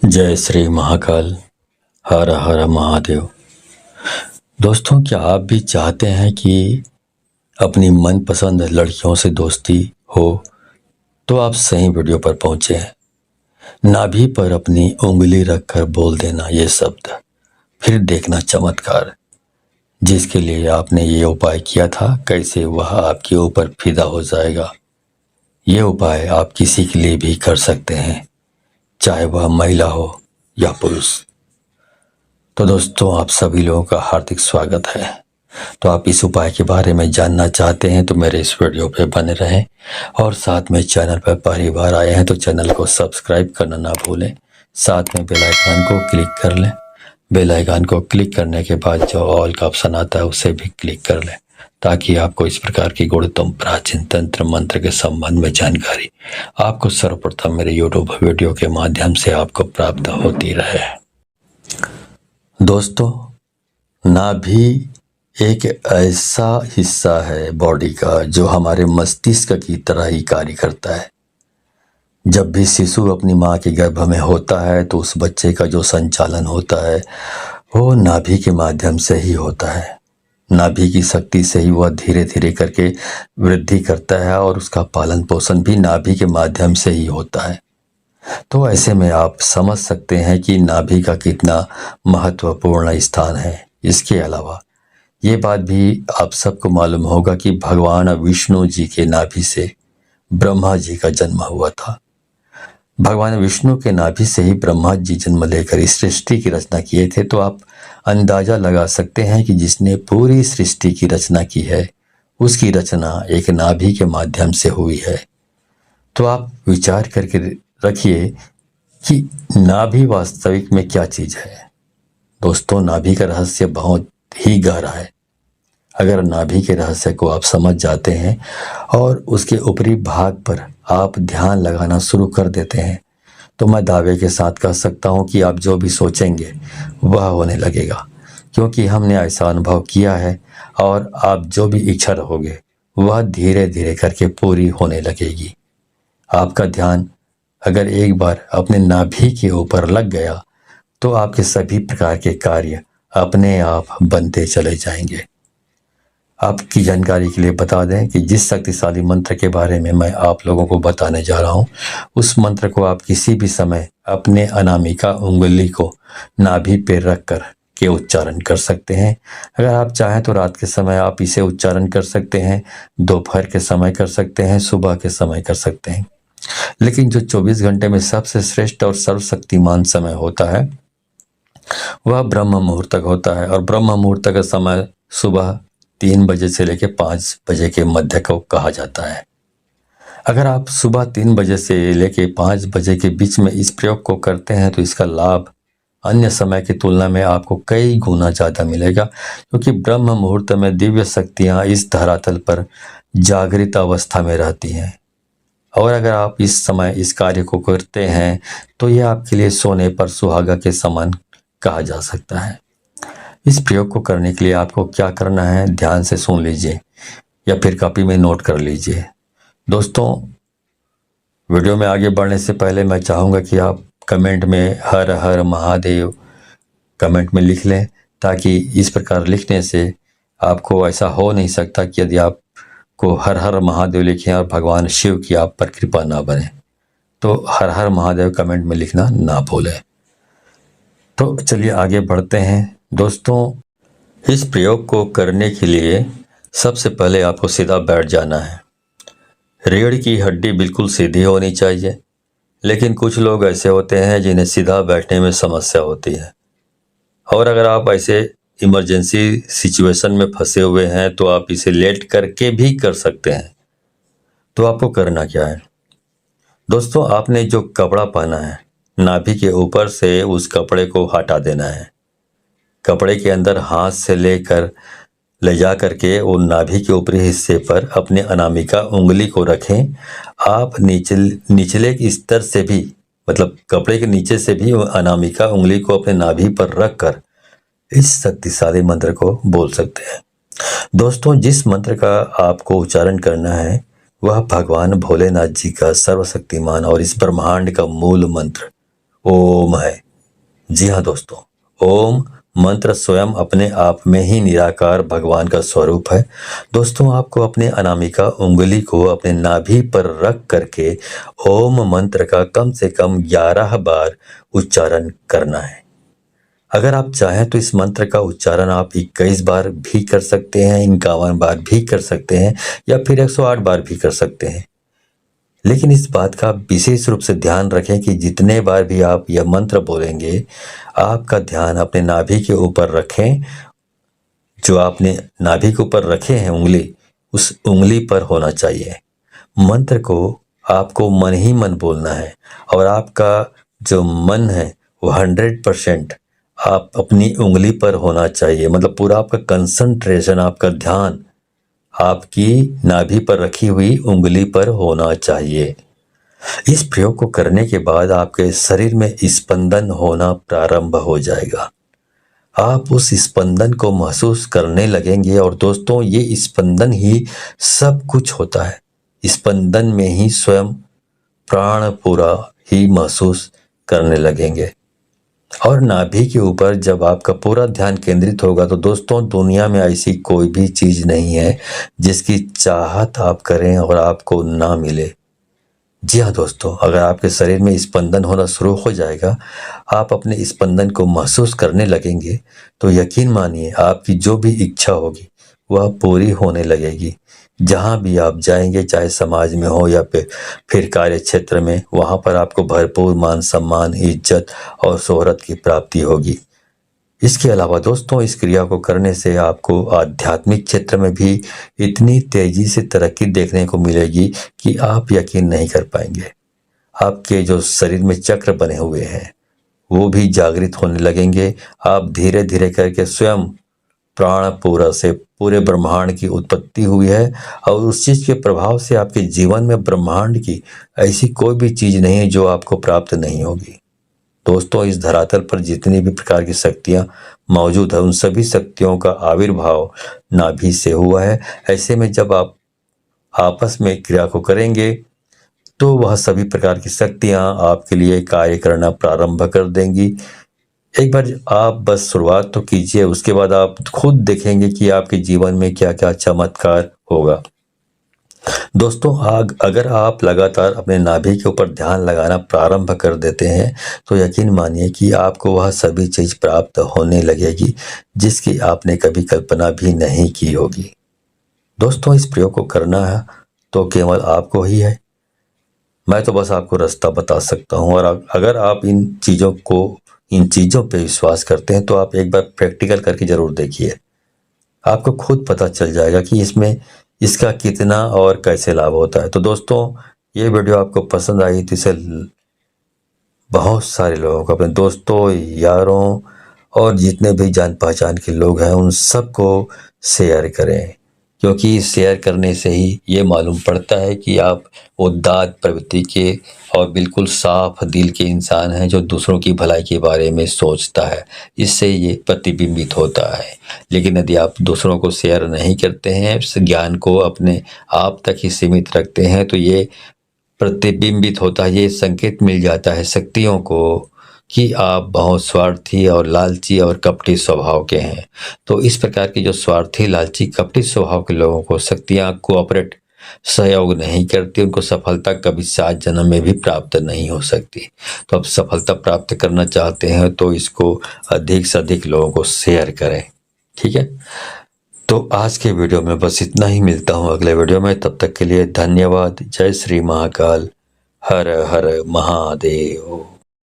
जय श्री महाकाल। हर हर महादेव। दोस्तों, क्या आप भी चाहते हैं कि अपनी मनपसंद लड़कियों से दोस्ती हो? तो आप सही वीडियो पर पहुंचे हैं। नाभि पर अपनी उंगली रखकर बोल देना ये शब्द, फिर देखना चमत्कार। जिसके लिए आपने ये उपाय किया था, कैसे वह आपके ऊपर फिदा हो जाएगा। ये उपाय आप किसी के लिए भी कर सकते हैं, चाहे वह महिला हो या पुरुष। तो दोस्तों, आप सभी लोगों का हार्दिक स्वागत है। तो आप इस उपाय के बारे में जानना चाहते हैं तो मेरे इस वीडियो पे बने रहें, और साथ में चैनल पर पहली बार आए हैं तो चैनल को सब्सक्राइब करना ना भूलें। साथ में बेल आइकन को क्लिक कर लें। बेल आइकन को क्लिक करने के बाद जो ऑल का ऑप्शन आता है उसे भी क्लिक कर लें, ताकि आपको इस प्रकार की गुणतम प्राचीन तंत्र मंत्र के संबंध में जानकारी आपको सर्वप्रथम मेरे यूट्यूब वीडियो के माध्यम से आपको प्राप्त होती रहे। दोस्तों, नाभि एक ऐसा हिस्सा है बॉडी का जो हमारे मस्तिष्क की तरह ही कार्य करता है। जब भी शिशु अपनी माँ के गर्भ में होता है तो उस बच्चे का जो संचालन होता है वो नाभि के माध्यम से ही होता है। नाभि की शक्ति से ही वह धीरे धीरे करके वृद्धि करता है और उसका पालन पोषण भी नाभि के माध्यम से ही होता है। तो ऐसे में आप समझ सकते हैं कि नाभि का कितना महत्वपूर्ण स्थान है। इसके अलावा ये बात भी आप सबको मालूम होगा कि भगवान विष्णु जी के नाभि से ब्रह्मा जी का जन्म हुआ था। भगवान विष्णु के नाभि से ही ब्रह्मा जी जन्म लेकर इस सृष्टि की रचना किए थे। तो आप अंदाजा लगा सकते हैं कि जिसने पूरी सृष्टि की रचना की है उसकी रचना एक नाभि के माध्यम से हुई है। तो आप विचार करके रखिए कि नाभि वास्तविक में क्या चीज है। दोस्तों, नाभि का रहस्य बहुत ही गहरा है। अगर नाभि के रहस्य को आप समझ जाते हैं और उसके ऊपरी भाग पर आप ध्यान लगाना शुरू कर देते हैं तो मैं दावे के साथ कह सकता हूं कि आप जो भी सोचेंगे वह होने लगेगा, क्योंकि हमने ऐसा अनुभव किया है। और आप जो भी इच्छा रहोगे वह धीरे धीरे करके पूरी होने लगेगी। आपका ध्यान अगर एक बार अपने नाभि के ऊपर लग गया तो आपके सभी प्रकार के कार्य अपने आप बनते चले जाएंगे। आपकी जानकारी के लिए बता दें कि जिस शक्तिशाली मंत्र के बारे में मैं आप लोगों को बताने जा रहा हूं, उस मंत्र को आप किसी भी समय अपने अनामिका उंगली को नाभि पे रख कर के उच्चारण कर सकते हैं। अगर आप चाहें तो रात के समय आप इसे उच्चारण कर सकते हैं, दोपहर के समय कर सकते हैं, सुबह के समय कर सकते हैं। लेकिन जो 24 घंटे में सबसे श्रेष्ठ और सर्वशक्तिमान समय होता है वह ब्रह्म मुहूर्त तक होता है। और ब्रह्म मुहूर्त का समय सुबह 3 बजे से लेकर 5 बजे के मध्य को कहा जाता है। अगर आप सुबह 3 बजे से लेकर 5 बजे के बीच में इस प्रयोग को करते हैं तो इसका लाभ अन्य समय की तुलना में आपको कई गुना ज़्यादा मिलेगा, क्योंकि ब्रह्म मुहूर्त में दिव्य शक्तियाँ इस धरातल पर जागृत अवस्था में रहती हैं। और अगर आप इस समय इस कार्य को करते हैं तो यह आपके लिए सोने पर सुहागा के समान कहा जा सकता है। इस प्रयोग को करने के लिए आपको क्या करना है, ध्यान से सुन लीजिए या फिर कॉपी में नोट कर लीजिए। दोस्तों, वीडियो में आगे बढ़ने से पहले मैं चाहूँगा कि आप कमेंट में हर हर महादेव कमेंट में लिख लें, ताकि इस प्रकार लिखने से आपको ऐसा हो नहीं सकता कि यदि आप को हर हर महादेव लिखें और भगवान शिव की आप पर कृपा ना बने। तो हर हर महादेव कमेंट में लिखना ना भूलें। तो चलिए आगे बढ़ते हैं। दोस्तों, इस प्रयोग को करने के लिए सबसे पहले आपको सीधा बैठ जाना है। रीढ़ की हड्डी बिल्कुल सीधी होनी चाहिए, लेकिन कुछ लोग ऐसे होते हैं जिन्हें सीधा बैठने में समस्या होती है। और अगर आप ऐसे इमरजेंसी सिचुएशन में फंसे हुए हैं तो आप इसे लेट करके भी कर सकते हैं। तो आपको करना क्या है दोस्तों, आपने जो कपड़ा पहना है नाभि के ऊपर से उस कपड़े को हटा देना है। कपड़े के अंदर हाथ से लेकर ले जा करके वो नाभि के ऊपरी हिस्से पर अपने अनामिका उंगली को रखें। आप निचले स्तर से भी, मतलब कपड़े के नीचे से भी अनामिका उंगली को अपने नाभि पर रख कर इस शक्तिशाली मंत्र को बोल सकते हैं। दोस्तों, जिस मंत्र का आपको उच्चारण करना है वह भगवान भोलेनाथ जी का सर्वशक्तिमान और इस ब्रह्मांड का मूल मंत्र ओम है। जी हाँ दोस्तों, ओम मंत्र स्वयं अपने आप में ही निराकार भगवान का स्वरूप है। दोस्तों, आपको अपने अनामिका उंगली को अपने नाभि पर रख करके ओम मंत्र का कम से कम 11 बार उच्चारण करना है। अगर आप चाहें तो इस मंत्र का उच्चारण आप 21 बार भी कर सकते हैं, 51 बार भी कर सकते हैं, या फिर 108 बार भी कर सकते हैं। लेकिन इस बात का विशेष रूप से ध्यान रखें कि जितने बार भी आप यह मंत्र बोलेंगे, आपका ध्यान अपने नाभि के ऊपर रखें। जो आपने नाभि के ऊपर रखे हैं उंगली, उस उंगली पर होना चाहिए। मंत्र को आपको मन ही मन बोलना है और आपका जो मन है वो 100% आप अपनी उंगली पर होना चाहिए। मतलब पूरा आपका कंसंट्रेशन, आपका ध्यान आपकी नाभि पर रखी हुई उंगली पर होना चाहिए। इस प्रयोग को करने के बाद आपके शरीर में स्पंदन होना प्रारंभ हो जाएगा। आप उस स्पंदन को महसूस करने लगेंगे और दोस्तों, ये स्पंदन ही सब कुछ होता है। स्पंदन में ही स्वयं प्राण पूरा ही महसूस करने लगेंगे। और नाभि के ऊपर जब आपका पूरा ध्यान केंद्रित होगा तो दोस्तों, दुनिया में ऐसी कोई भी चीज नहीं है जिसकी चाहत आप करें और आपको ना मिले। जी हाँ दोस्तों, अगर आपके शरीर में स्पंदन होना शुरू हो जाएगा, आप अपने स्पंदन को महसूस करने लगेंगे, तो यकीन मानिए आपकी जो भी इच्छा होगी वह पूरी होने लगेगी। जहाँ भी आप जाएंगे, चाहे समाज में हो या फिर कार्य क्षेत्र में, वहाँ पर आपको भरपूर मान सम्मान, इज्जत और शोहरत की प्राप्ति होगी। इसके अलावा दोस्तों, इस क्रिया को करने से आपको आध्यात्मिक क्षेत्र में भी इतनी तेजी से तरक्की देखने को मिलेगी कि आप यकीन नहीं कर पाएंगे। आपके जो शरीर में चक्र बने हुए हैं वो भी जागृत होने लगेंगे। आप धीरे धीरे करके स्वयं प्राण पूरा से पूरे ब्रह्मांड की उत्पत्ति हुई है और उस चीज के प्रभाव से आपके जीवन में ब्रह्मांड की ऐसी कोई भी चीज नहीं है जो आपको प्राप्त नहीं होगी। दोस्तों, इस धरातल पर जितनी भी प्रकार की शक्तियां मौजूद है, उन सभी शक्तियों का आविर्भाव नाभि से हुआ है। ऐसे में जब आप आपस में क्रिया को करेंगे तो वह सभी प्रकार की शक्तियां आपके लिए कार्य करना प्रारंभ कर देंगी। एक बार आप बस शुरुआत तो कीजिए, उसके बाद आप खुद देखेंगे कि आपके जीवन में क्या क्या चमत्कार होगा। दोस्तों, अगर आप लगातार अपने नाभि के ऊपर ध्यान लगाना प्रारंभ कर देते हैं तो यकीन मानिए कि आपको वह सभी चीज प्राप्त होने लगेगी जिसकी आपने कभी कल्पना भी नहीं की होगी। दोस्तों, इस प्रयोग को करना है तो केवल आपको ही है। मैं तो बस आपको रास्ता बता सकता हूँ, और अगर आप इन चीजों पे विश्वास करते हैं तो आप एक बार प्रैक्टिकल करके जरूर देखिए। आपको खुद पता चल जाएगा कि इसका कितना और कैसे लाभ होता है। तो दोस्तों, ये वीडियो आपको पसंद आई तो इसे बहुत सारे लोगों को, अपने दोस्तों, यारों और जितने भी जान पहचान के लोग हैं उन सबको शेयर करें, क्योंकि शेयर करने से ही ये मालूम पड़ता है कि आप उदात्त प्रवृत्ति के और बिल्कुल साफ दिल के इंसान हैं जो दूसरों की भलाई के बारे में सोचता है। इससे ये प्रतिबिंबित होता है। लेकिन यदि आप दूसरों को शेयर नहीं करते हैं, इस ज्ञान को अपने आप तक ही सीमित रखते हैं, तो ये प्रतिबिंबित होता है, ये संकेत मिल जाता है शक्तियों को कि आप बहुत स्वार्थी और लालची और कपटी स्वभाव के हैं। तो इस प्रकार के जो स्वार्थी, लालची, कपटी स्वभाव के लोगों को शक्तियां कोऑपरेट, सहयोग नहीं करती, उनको सफलता कभी 7 जन्म में भी प्राप्त नहीं हो सकती। तो अब सफलता प्राप्त करना चाहते हैं तो इसको अधिक से अधिक लोगों को शेयर करें, ठीक है। तो आज के वीडियो में बस इतना ही। मिलता हूँ अगले वीडियो में, तब तक के लिए धन्यवाद। जय श्री महाकाल, हर हर महादेव।